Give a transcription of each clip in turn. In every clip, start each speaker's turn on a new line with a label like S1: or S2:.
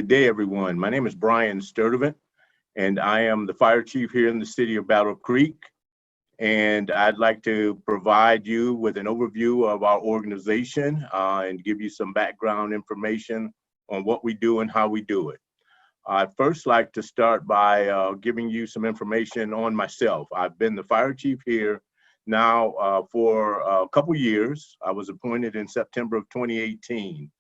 S1: Good day, everyone. My name is Brian Sturdivant, and I am the fire chief here in the city of Battle Creek. And I'd like to provide you with an overview of our organization and give you some background information on what we do and how we do it. I'd first like to start by giving you some information on myself. I've been the fire chief here now for a couple years. I was appointed in September of 2018.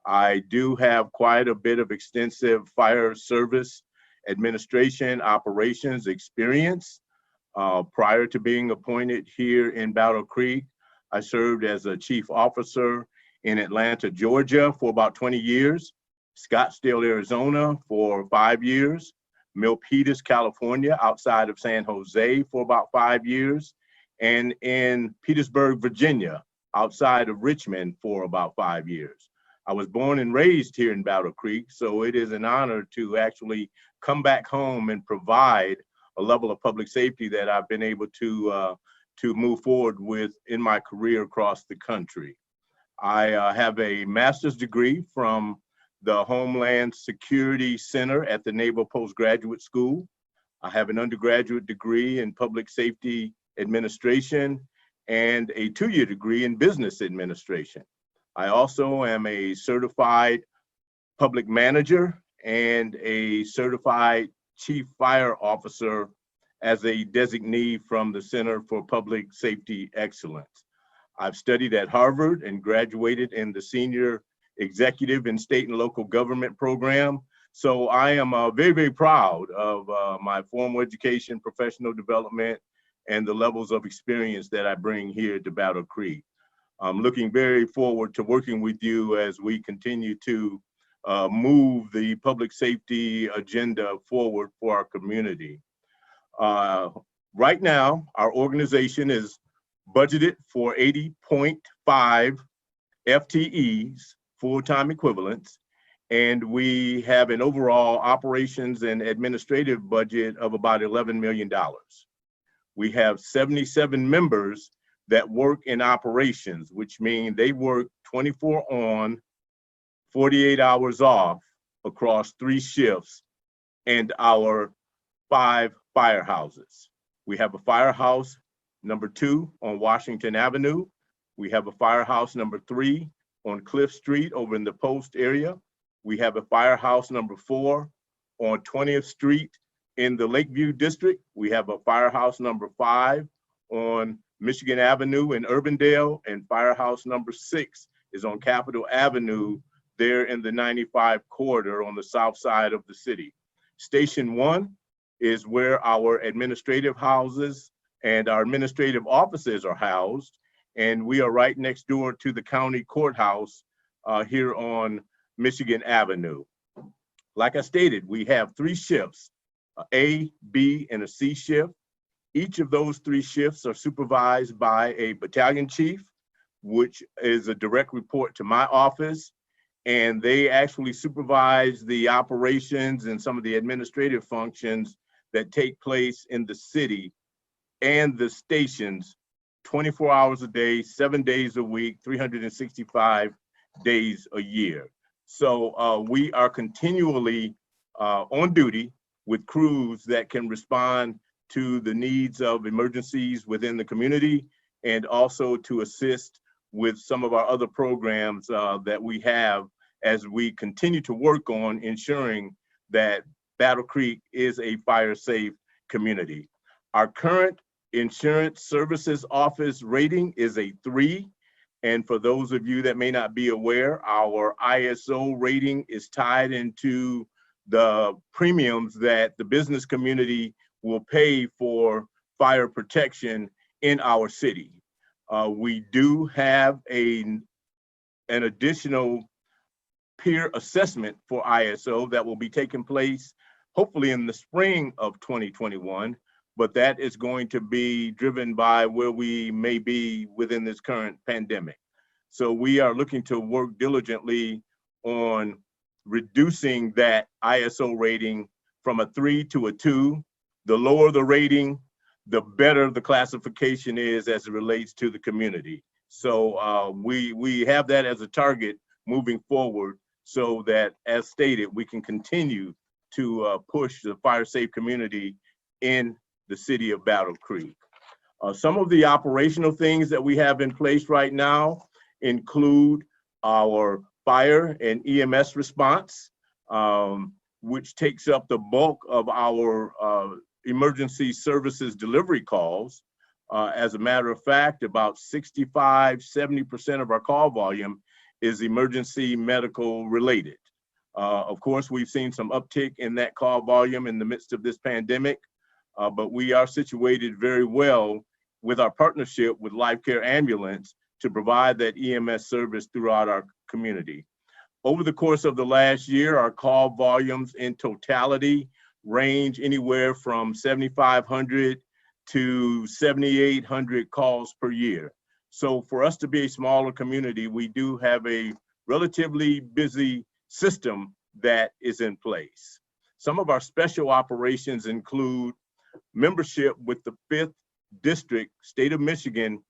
S1: I do have quite a bit of extensive fire service administration operations experience. Prior to being appointed here in Battle Creek, I served as a chief officer in Atlanta, Georgia for about 20 years, Scottsdale, Arizona for 5 years, Milpitas, California, outside of San Jose for about 5 years, and in Petersburg, Virginia, outside of Richmond for about 5 years. I was born and raised here in Battle Creek, so it is an honor to actually come back home and provide a level of public safety that I've been able to move forward with in my career across the country. I have a master's degree from the Homeland Security Center at the Naval Postgraduate School. I have an undergraduate degree in public safety administration and a 2-year degree in business administration. I also am a certified public manager and a certified chief fire officer as a designee from the Center for Public Safety Excellence. I've studied at Harvard and graduated in the senior executive in state and local government program. So I am very, very proud of my formal education, professional development, and the levels of experience that I bring here to Battle Creek. I'm looking very forward to working with you as we continue to move the public safety agenda forward for our community. Right now, our organization is budgeted for 80.5 FTEs, full-time equivalents, and we have an overall operations and administrative budget of about $11 million. We have 77 members that work in operations, which means they work 24 on, 48 hours off across 3 shifts and our 5 firehouses. We have a firehouse number 2 on Washington Avenue. We have a firehouse number 3 on Cliff Street over in the Post area. We have a firehouse number 4 on 20th Street in the Lakeview District. We have a firehouse number 5 on Michigan Avenue in Urbandale, and firehouse number 6 is on Capitol Avenue there in the 95 corridor on the south side of the city. Station 1 is where our administrative houses and our administrative offices are housed, and we are right next door to the county courthouse here on Michigan Avenue. Like I stated, we have 3 shifts, A, B, and a C shift. Each of those 3 shifts are supervised by a battalion chief, which is a direct report to my office, and they actually supervise the operations and some of the administrative functions that take place in the city and the stations 24 hours a day, 7 days a week, 365 days a year. So we are continually on duty with crews that can respond to the needs of emergencies within the community, and also to assist with some of our other programs that we have as we continue to work on ensuring that Battle Creek is a fire-safe community. Our current insurance services office rating is a 3, and for those of you that may not be aware, our ISO rating is tied into the premiums that the business community will pay for fire protection in our city. We do have an additional peer assessment for ISO that will be taking place hopefully in the spring of 2021, but that is going to be driven by where we may be within this current pandemic. So we are looking to work diligently on reducing that ISO rating from a 3 to a 2. The lower the rating, the better the classification is as it relates to the community. So we have that as a target moving forward so that, as stated, we can continue to push the fire safe community in the city of Battle Creek. Some of the operational things that we have in place right now include our fire and EMS response, which takes up the bulk of our emergency services delivery calls. As a matter of fact, about 65–70% of our call volume is emergency medical related. Of course, we've seen some uptick in that call volume in the midst of this pandemic, but we are situated very well with our partnership with Life Care Ambulance to provide that EMS service throughout our community. Over the course of the last year, our call volumes in totality range anywhere from 7,500 to 7,800 calls per year. So for us to be a smaller community, we do have a relatively busy system that is in place. Some of our special operations include membership with the 5th District, State of Michigan,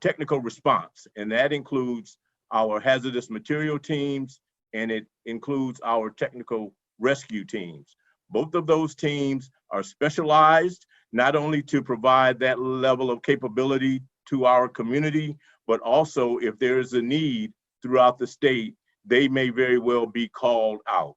S1: technical response, and that includes our hazardous material teams, and it includes our technical rescue teams. Both of those teams are specialized not only to provide that level of capability to our community, but also if there is a need throughout the state, they may very well be called out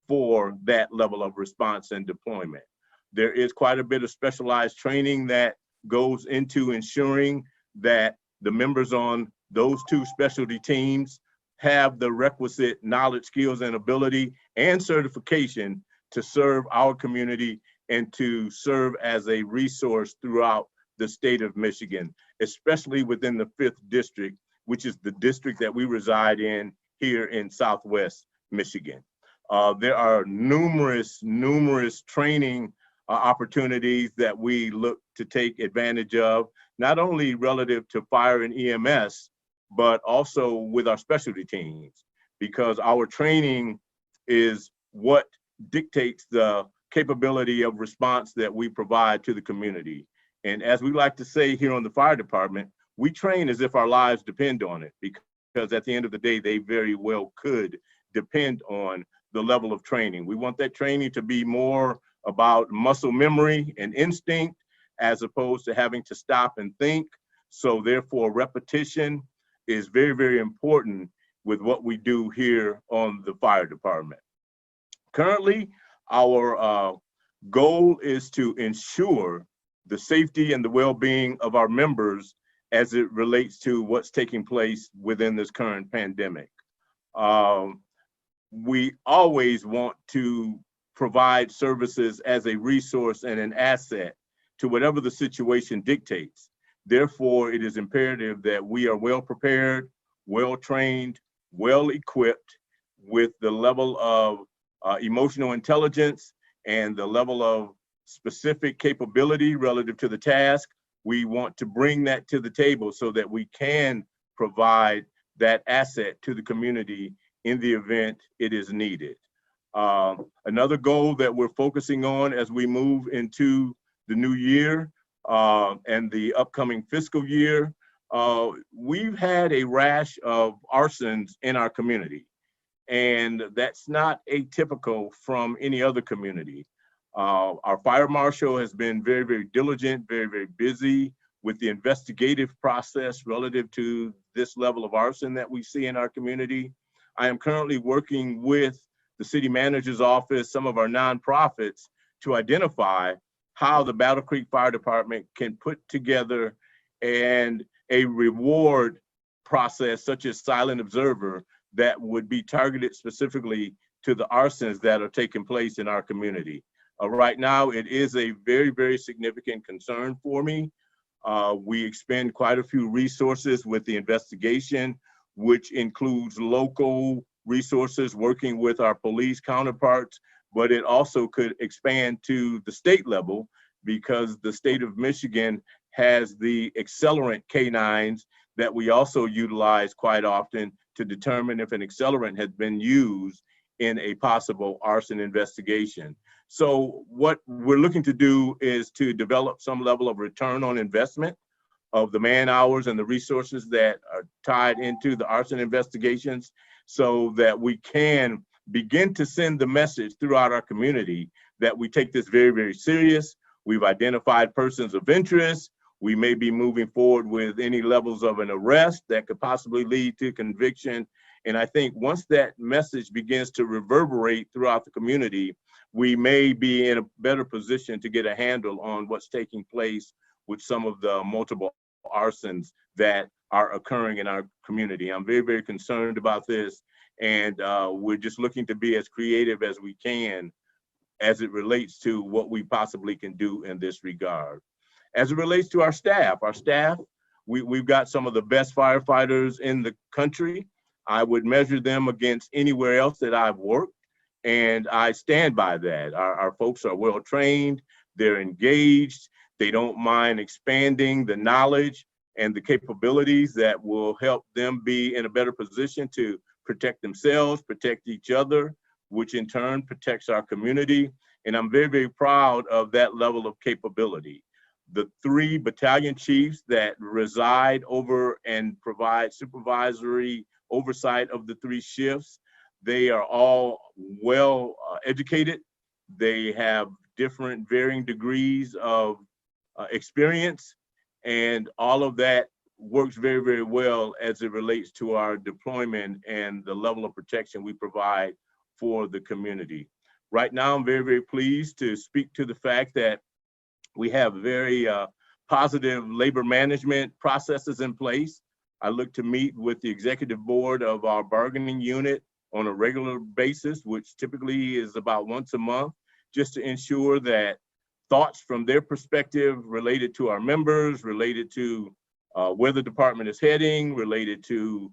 S1: for that level of response and deployment. There is quite a bit of specialized training that goes into ensuring that the members on those two specialty teams have the requisite knowledge, skills, and ability and certification to serve our community and to serve as a resource throughout the state of Michigan, especially within the 5th District, which is the district that we reside in here in Southwest Michigan. There are numerous training opportunities that we look to take advantage of, not only relative to fire and EMS, but also with our specialty teams, because our training is what dictates the capability of response that we provide to the community. And as we like to say here on the fire department, we train as if our lives depend on it, because at the end of the day, they very well could depend on the level of training. We want that training to be more about muscle memory and instinct as opposed to having to stop and think. So therefore, repetition is very, very important with what we do here on the fire department. Currently, our goal is to ensure the safety and the well-being of our members as it relates to what's taking place within this current pandemic. We always want to provide services as a resource and an asset to whatever the situation dictates. Therefore, it is imperative that we are well prepared, well trained, well equipped with the level of emotional intelligence and the level of specific capability relative to the task. We want to bring that to the table so that we can provide that asset to the community in the event it is needed. Another goal that we're focusing on as we move into the new year and the upcoming fiscal year, we've had a rash of arsons in our community, and that's not atypical from any other community. Our fire marshal has been very, very diligent, very, very busy with the investigative process relative to this level of arson that we see in our community. I am currently working with the city manager's office, some of our nonprofits, to identify how the Battle Creek Fire Department can put together a reward process such as Silent Observer that would be targeted specifically to the arsons that are taking place in our community. Right now, it is a very, very significant concern for me. We expend quite a few resources with the investigation, which includes local resources working with our police counterparts, but it also could expand to the state level because the state of Michigan has the accelerant canines that we also utilize quite often to determine if an accelerant has been used in a possible arson investigation. So what we're looking to do is to develop some level of return on investment of the man hours and the resources that are tied into the arson investigations, so that we can begin to send the message throughout our community that we take this very, very serious. We've identified persons of interest. We may be moving forward with any levels of an arrest that could possibly lead to conviction. And I think once that message begins to reverberate throughout the community, we may be in a better position to get a handle on what's taking place with some of the multiple arsons that are occurring in our community. I'm very, very concerned about this, and we're just looking to be as creative as we can as it relates to what we possibly can do in this regard. As it relates to our staff, we've got some of the best firefighters in the country. I would measure them against anywhere else that I've worked, and I stand by that. Our folks are well trained, they're engaged, they don't mind expanding the knowledge and the capabilities that will help them be in a better position to protect themselves, protect each other, which in turn protects our community. And I'm very, very proud of that level of capability. The 3 battalion chiefs that reside over and provide supervisory oversight of the 3 shifts, they are all well educated. They have different varying degrees of experience, and all of that works very, very well as it relates to our deployment and the level of protection we provide for the community. Right now, I'm very, very pleased to speak to the fact that we have very positive labor management processes in place. I look to meet with the executive board of our bargaining unit on a regular basis, which typically is about once a month, just to ensure that thoughts from their perspective related to our members, related to where the department is heading, related to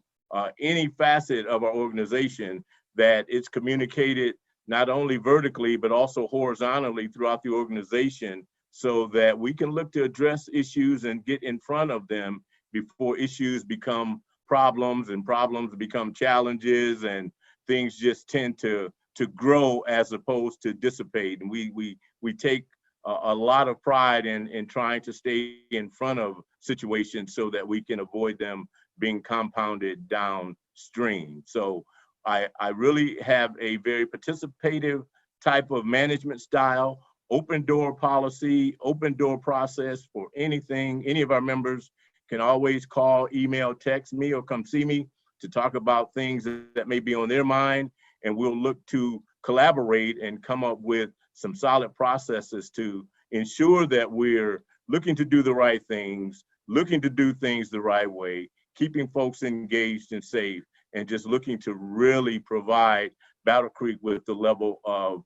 S1: any facet of our organization, that it's communicated not only vertically, but also horizontally throughout the organization, so that we can look to address issues and get in front of them before issues become problems and problems become challenges, and things just tend to grow as opposed to dissipate. And we take a lot of pride in trying to stay in front of situations so that we can avoid them being compounded downstream. So I really have a very participative type of management style, open door policy, open door process for anything. Any of our members can always call, email, text me, or come see me to talk about things that may be on their mind. And we'll look to collaborate and come up with some solid processes to ensure that we're looking to do the right things, looking to do things the right way, keeping folks engaged and safe, and just looking to really provide Battle Creek with the level of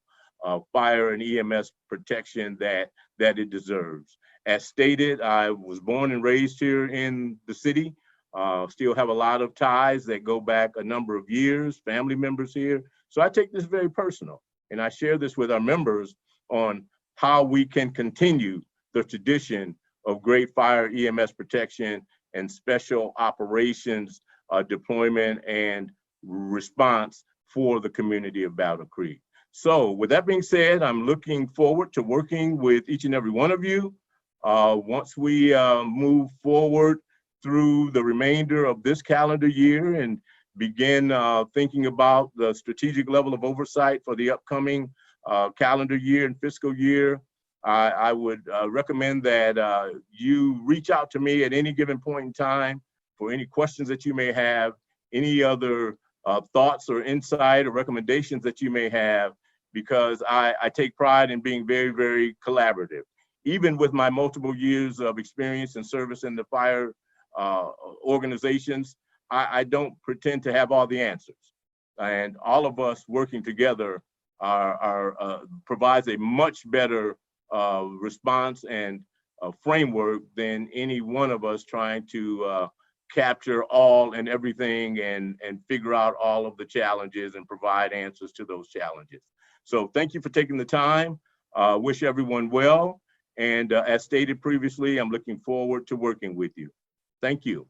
S1: fire and EMS protection that it deserves. As stated, I was born and raised here in the city. Still have a lot of ties that go back a number of years, family members here. So I take this very personal, and I share this with our members on how we can continue the tradition of great fire EMS protection and special operations deployment and response for the community of Battle Creek. So with that being said, I'm looking forward to working with each and every one of you. Once we move forward through the remainder of this calendar year and begin thinking about the strategic level of oversight for the upcoming calendar year and fiscal year, I would recommend that you reach out to me at any given point in time for any questions that you may have, any other thoughts or insight or recommendations that you may have, because I take pride in being very, very collaborative. Even with my multiple years of experience and service in the fire organizations, I don't pretend to have all the answers. And all of us working together provides a much better response and framework than any one of us trying to capture all and everything and figure out all of the challenges and provide answers to those challenges. So thank you for taking the time. Wish everyone well. And as stated previously, I'm looking forward to working with you. Thank you.